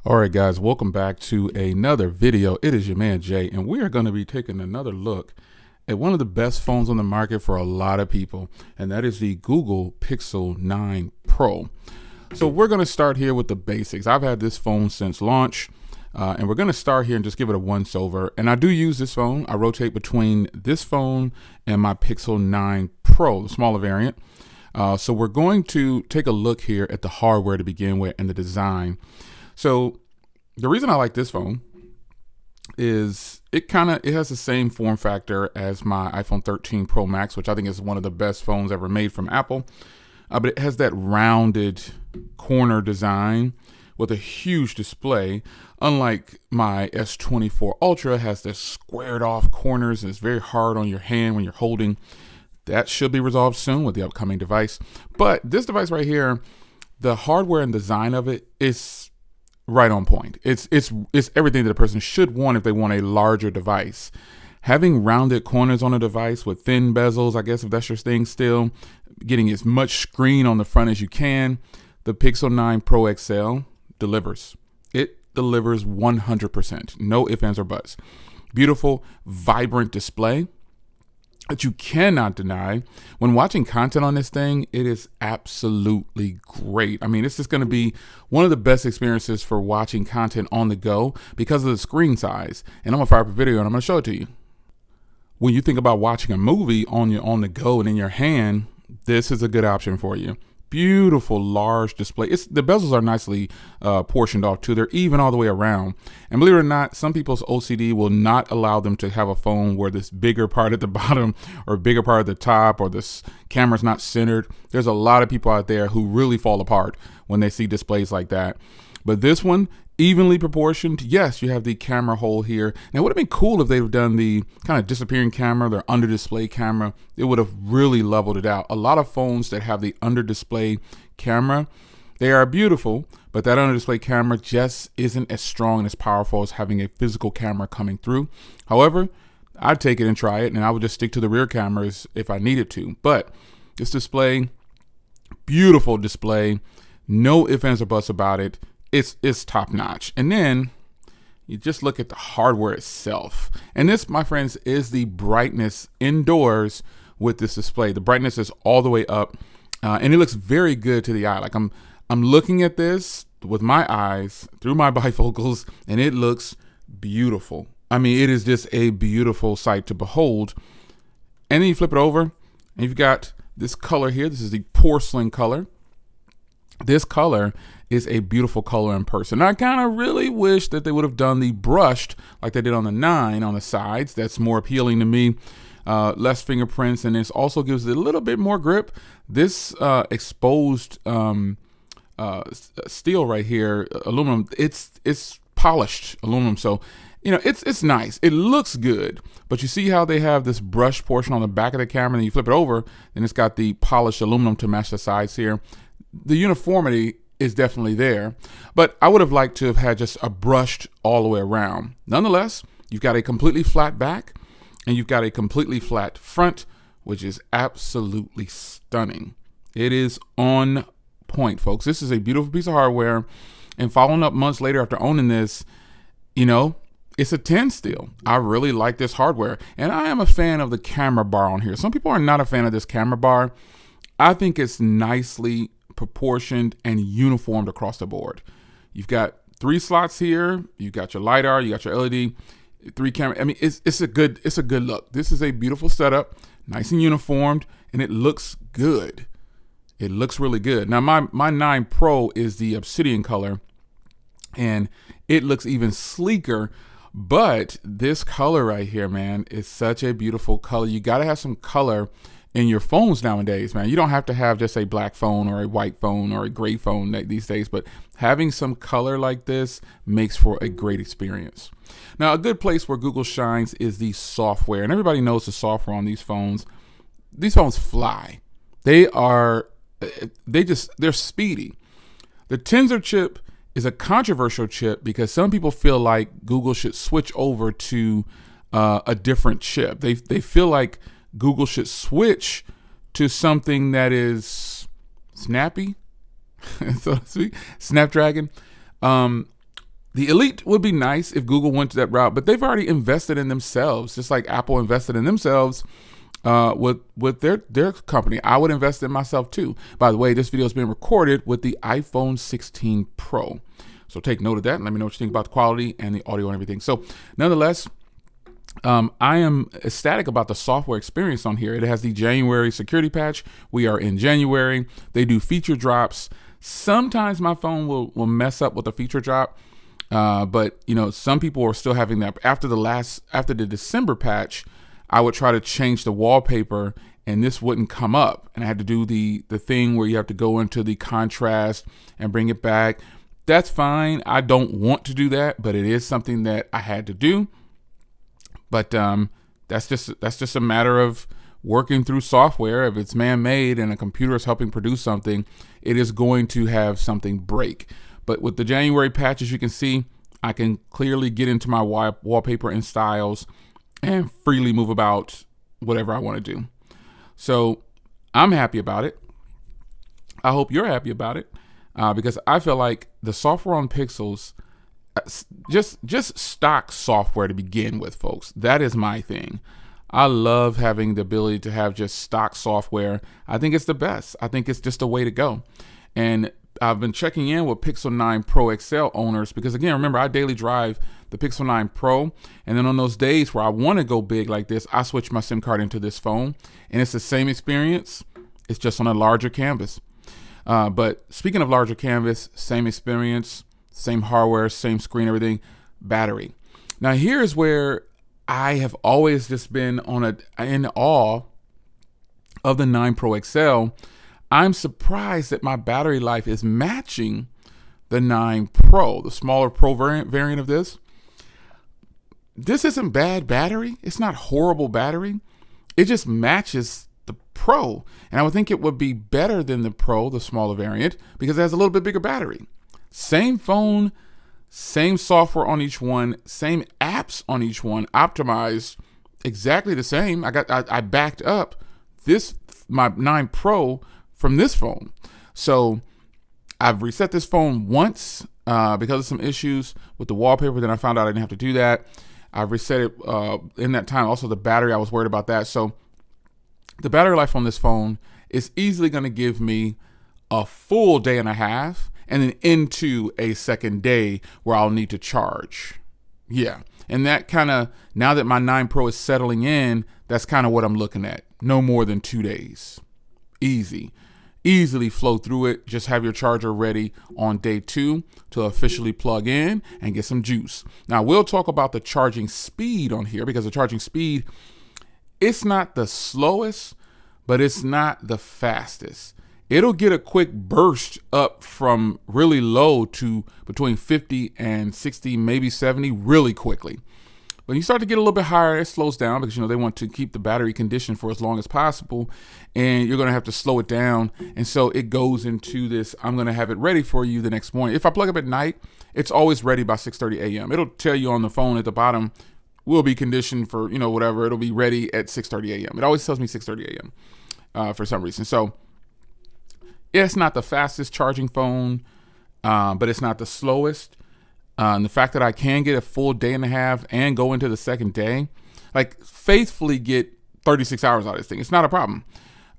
All right, guys, welcome back to another video. It is your man Jay, and we are going to be taking another look at one of the best phones on the market for a lot of people, and that is the Google Pixel 9 Pro. So we're going to start here with the basics. I've had this phone since launch, and we're going to start here and just give it a once over. And I do use this phone. I rotate between this phone and my Pixel 9 Pro, the smaller variant. So we're going to take a look here at the hardware to begin with and the design. So the reason I like this phone is it has the same form factor as my iPhone 13 Pro Max, which I think is one of the best phones ever made from Apple. But it has that rounded corner design with a huge display, unlike my S24 Ultra has this squared off corners and it's very hard on your hand when you're holding. That should be resolved soon with the upcoming device. But this device right here, the hardware and design of it is right on point. It's everything that a person should want if they want a larger device. Having rounded corners on a device with thin bezels, I guess if that's your thing still, getting as much screen on the front as you can, the Pixel 9 Pro XL delivers. It delivers 100%. No ifs, ands, or buts. Beautiful, vibrant display that you cannot deny. When watching content on this thing, it is absolutely great. I mean, it's just going to be one of the best experiences for watching content on the go because of the screen size. And I'm going to fire up a video and I'm going to show it to you. When you think about watching a movie on the go and in your hand, this is a good option for you. Beautiful large display. The bezels are nicely portioned off too. They're even all the way around. And believe it or not, some people's OCD will not allow them to have a phone where this bigger part at the bottom or bigger part at the top or this camera's not centered. There's a lot of people out there who really fall apart when they see displays like that. But this one, evenly proportioned. Yes, you have the camera hole here. Now, it would have been cool if they'd have done the kind of disappearing camera, their under display camera. It would have really leveled it out. A lot of phones that have the under display camera, they are beautiful, but that under display camera just isn't as strong and as powerful as having a physical camera coming through. However, I'd take it and try it, and I would just stick to the rear cameras if I needed to. But this display, beautiful display, no ifs, ands, or buts about it. It's top notch. And then you just look at the hardware itself. And this, my friends, is the brightness indoors with this display. The brightness is all the way up, and it looks very good to the eye. Like I'm looking at this with my eyes through my bifocals, and it looks beautiful. I mean, it is just a beautiful sight to behold. And then you flip it over, and you've got this color here. This is the porcelain color. This color is a beautiful color in person. I kind of really wish that they would have done the brushed like they did on the 9 on the sides. That's more appealing to me. Less fingerprints, and this also gives it a little bit more grip. This exposed steel right here, aluminum, it's polished aluminum, so you know it's nice. It looks good, but you see how they have this brushed portion on the back of the camera, and you flip it over, and it's got the polished aluminum to match the sides here. The uniformity is definitely there, but I would have liked to have had just a brushed all the way around. Nonetheless, you've got a completely flat back and you've got a completely flat front, which is absolutely stunning. It is on point, folks. This is a beautiful piece of hardware, and following up months later after owning this, you know, it's a 10 still. I really like this hardware, and I am a fan of the camera bar on here. Some people are not a fan of this camera bar. I think it's nicely proportioned and uniformed across the board. You've got 3 slots here. You've got your LiDAR. You got your LED. 3 camera. I mean, it's a good look. This is a beautiful setup, nice and uniformed, and it looks good. It looks really good. Now, my 9 Pro is the obsidian color, and it looks even sleeker. But this color right here, man, is such a beautiful color. You got to have some color in your phones nowadays, man. You don't have to have just a black phone or a white phone or a gray phone these days, but having some color like this makes for a great experience. Now, a good place where Google shines is the software, and everybody knows the software on these phones. These phones fly. They're speedy. The Tensor chip is a controversial chip because some people feel like Google should switch over to a different chip. They feel like Google should switch to something that is snappy, so to speak, Snapdragon. The Elite would be nice if Google went to that route, but they've already invested in themselves, just like Apple invested in themselves with their company. I would invest in myself too. By the way, this video is being recorded with the iPhone 16 Pro. So take note of that and let me know what you think about the quality and the audio and everything. So nonetheless, I am ecstatic about the software experience on here. It has the January security patch. We are in January. They do feature drops. Sometimes my phone will mess up with a feature drop. But you know, some people are still having that. After the December patch, I would try to change the wallpaper and this wouldn't come up. And I had to do the thing where you have to go into the contrast and bring it back. That's fine. I don't want to do that, but it is something that I had to do. But that's just a matter of working through software. If it's man-made and a computer is helping produce something, it is going to have something break. But with the January patch, as you can see, I can clearly get into my wallpaper and styles and freely move about whatever I want to do. So I'm happy about it. I hope you're happy about it because I feel like the software on Pixels, just stock software to begin with, folks. That is my thing. I love having the ability to have just stock software. I think it's the best. I think it's just a way to go. And I've been checking in with Pixel 9 Pro XL owners because, again, remember, I daily drive the Pixel 9 Pro. And then on those days where I want to go big like this, I switch my SIM card into this phone. And it's the same experience. It's just on a larger canvas. But speaking of larger canvas, same experience, same hardware, same screen, everything, battery. Now, here's where I have always just been in awe of the 9 Pro XL. I'm surprised that my battery life is matching the 9 Pro, the smaller Pro variant of this. This isn't bad battery. It's not horrible battery. It just matches the Pro. And I would think it would be better than the Pro, the smaller variant, because it has a little bit bigger battery. Same phone, same software on each one, same apps on each one, optimized exactly the same. I backed up my 9 Pro from this phone. So I've reset this phone once because of some issues with the wallpaper. Then I found out I didn't have to do that. I've reset it in that time. Also the battery, I was worried about that. So the battery life on this phone is easily going to give me a full day and a half and then into a second day where I'll need to charge. Yeah. And that kind of, now that my 9 Pro is settling in, that's kind of what I'm looking at. No more than 2 days. Easily flow through it. Just have your charger ready on day 2 to officially plug in and get some juice. Now, we'll talk about the charging speed on here because the charging speed, it's not the slowest, but it's not the fastest. It'll get a quick burst up from really low to between 50 and 60, maybe 70 really quickly. When you start to get a little bit higher, it slows down because, you know, they want to keep the battery conditioned for as long as possible, and you're going to have to slow it down. And so it goes into this, I'm going to have it ready for you the next morning. If I plug up at night, it's always ready by 6:30 a.m. It'll tell you on the phone at the bottom, will be conditioned for, you know, whatever. It'll be ready at 6:30 a.m. It always tells me 6:30 a.m. For some reason. So it's not the fastest charging phone, but it's not the slowest. And the fact that I can get a full day and a half and go into the second day, like faithfully get 36 hours out of this thing, it's not a problem.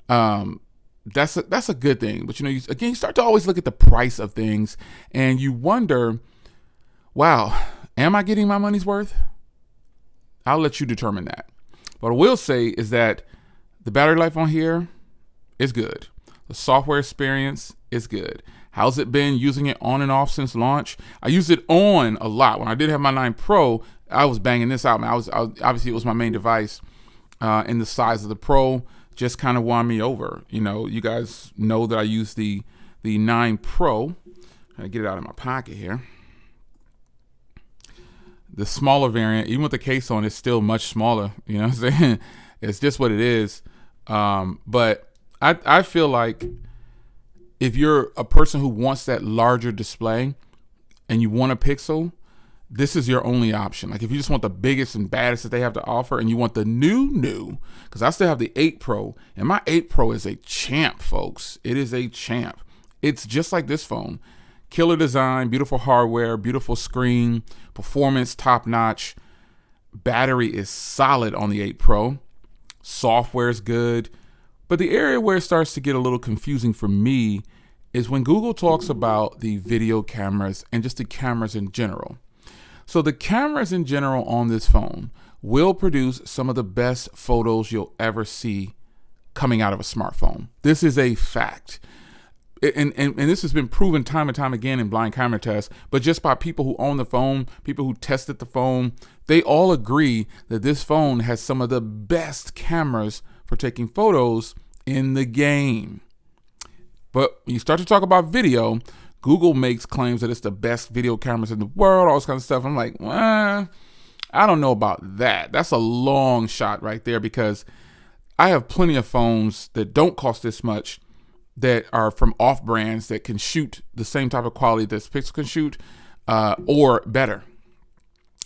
That's a good thing. But, you know, you start to always look at the price of things and you wonder, wow, am I getting my money's worth? I'll let you determine that. What I will say is that the battery life on here is good. The software experience is good. How's it been using it on and off since launch? I used it on a lot. When I did have my 9 Pro, I was banging this out. Obviously, it was my main device, and the size of the Pro just kind of won me over. You know, you guys know that I use the 9 Pro. I get it out of my pocket here. The smaller variant, even with the case on, it's still much smaller. You know what I'm saying? It's just what it is. But I feel like if you're a person who wants that larger display and you want a Pixel, this is your only option. Like if you just want the biggest and baddest that they have to offer and you want the new, because I still have the 8 Pro and my 8 Pro is a champ, folks. It is a champ. It's just like this phone. Killer design, beautiful hardware, beautiful screen, performance top notch. Battery is solid on the 8 Pro. Software is good. But the area where it starts to get a little confusing for me is when Google talks about the video cameras and just the cameras in general. So the cameras in general on this phone will produce some of the best photos you'll ever see coming out of a smartphone. This is a fact. And this has been proven time and time again in blind camera tests, but just by people who own the phone, people who tested the phone, they all agree that this phone has some of the best cameras for taking photos in the game. But when you start to talk about video, Google makes claims that it's the best video cameras in the world, all this kind of stuff. I'm like, well, I don't know about that. That's a long shot right there, because I have plenty of phones that don't cost this much that are from off brands that can shoot the same type of quality that Pixel can shoot, or better,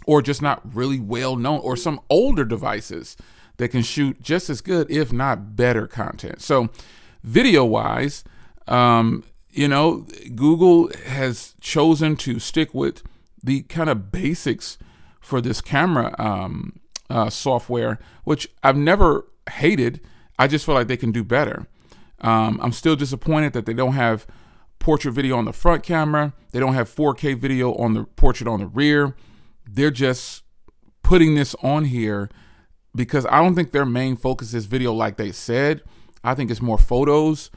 or just not really well known, or some older devices that can shoot just as good, if not better content. So video wise, Google has chosen to stick with the kind of basics for this camera software, which I've never hated. I just feel like they can do better. I'm still disappointed that they don't have portrait video on the front camera. They don't have 4K video on the portrait on the rear. They're just putting this on here because I don't think their main focus is video like they said. I think it's more photos,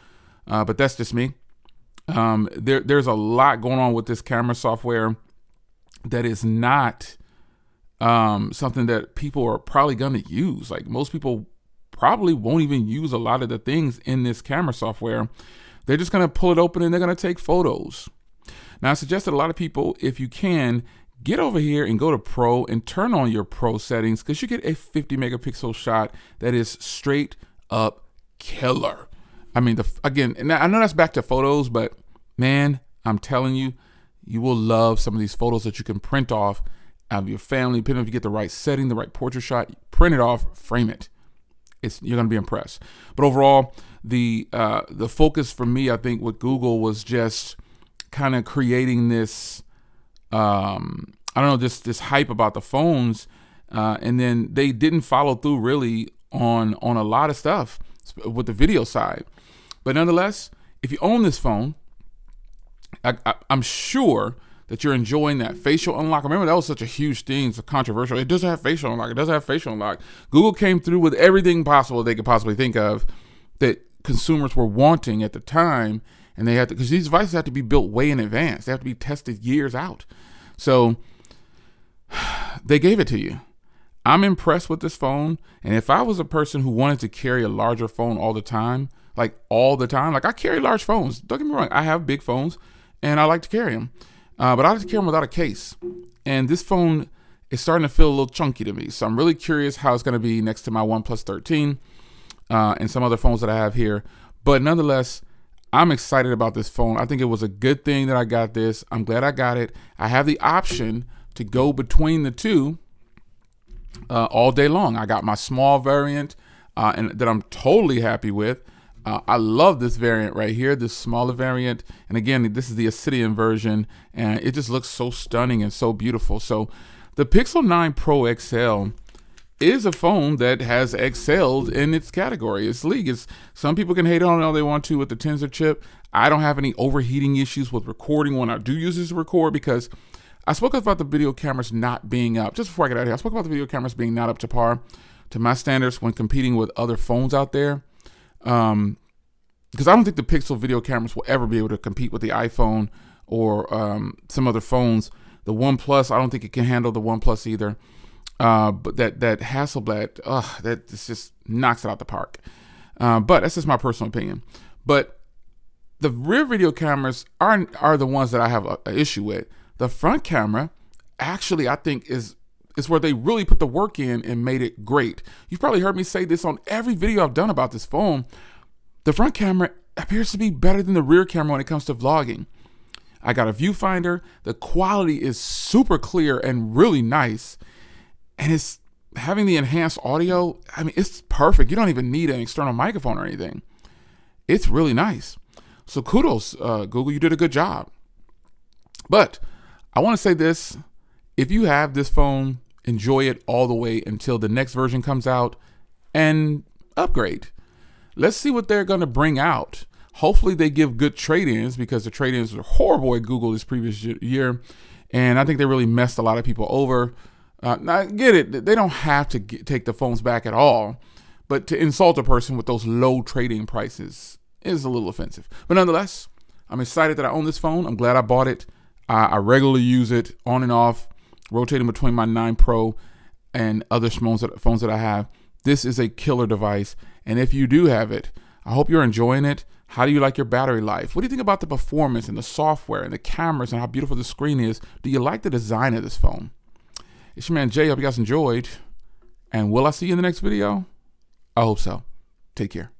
but that's just me. There's a lot going on with this camera software that is not something that people are probably going to use. Like, most people probably won't even use a lot of the things in this camera software. They're just going to pull it open and they're going to take photos. Now, I suggest that a lot of people, if you can, get over here and go to Pro and turn on your Pro settings, because you get a 50 megapixel shot that is straight up killer. I mean, again, and I know that's back to photos, but man, I'm telling you, you will love some of these photos that you can print off of your family, depending if you get the right setting, the right portrait shot, print it off, frame it. You're going to be impressed. But overall, the focus for me, I think, with Google was just kind of creating this, this hype about the phones, and then they didn't follow through really on a lot of stuff with the video side. But nonetheless, if you own this phone, I'm sure that you're enjoying that facial unlock. Remember, that was such a huge thing. It's controversial. It doesn't have facial unlock. It doesn't have facial unlock. Google came through with everything possible they could possibly think of that consumers were wanting at the time. And they had to, because these devices have to be built way in advance. They have to be tested years out. So they gave it to you. I'm impressed with this phone. And if I was a person who wanted to carry a larger phone all the time, like I carry large phones. Don't get me wrong. I have big phones and I like to carry them. But I like to carry them without a case. And this phone is starting to feel a little chunky to me. So I'm really curious how it's going to be next to my OnePlus 13 and some other phones that I have here. But nonetheless, I'm excited about this phone. I think it was a good thing that I got this. I'm glad I got it. I have the option to go between the two all day long. I got my small variant and that I'm totally happy with. I love this variant right here, this smaller variant. And again, this is the Obsidian version, and it just looks so stunning and so beautiful. So the Pixel 9 Pro XL is a phone that has excelled in its category, its league. Some people can hate on it all they want to with the Tensor chip. I don't have any overheating issues with recording when I do use this to record, because I spoke about the video cameras not being up. Just before I get out of here, I spoke about the video cameras being not up to par to my standards when competing with other phones out there. Because I don't think the Pixel video cameras will ever be able to compete with the iPhone or some other phones. The OnePlus, I don't think it can handle the OnePlus either. But that Hasselblad, that just knocks it out the park. But that's just my personal opinion. But the rear video cameras are the ones that I have an issue with. The front camera, actually, I think is where they really put the work in and made it great. You've probably heard me say this on every video I've done about this phone. The front camera appears to be better than the rear camera when it comes to vlogging. I got a viewfinder. The quality is super clear and really nice. And it's having the enhanced audio. I mean, it's perfect. You don't even need an external microphone or anything. It's really nice. So kudos, Google, you did a good job. But I want to say this: if you have this phone, enjoy it all the way until the next version comes out and upgrade. Let's see what they're going to bring out. Hopefully they give good trade-ins, because the trade-ins were horrible at Google this previous year. And I think they really messed a lot of people over. I get it. They don't have to take the phones back at all. But to insult a person with those low trading prices is a little offensive. But nonetheless, I'm excited that I own this phone. I'm glad I bought it. I regularly use it on and off, rotating between my 9 Pro and other phones that I have. This is a killer device. And if you do have it, I hope you're enjoying it. How do you like your battery life? What do you think about the performance and the software and the cameras and how beautiful the screen is? Do you like the design of this phone? It's your man Jay. Hope you guys enjoyed. And will I see you in the next video? I hope so. Take care.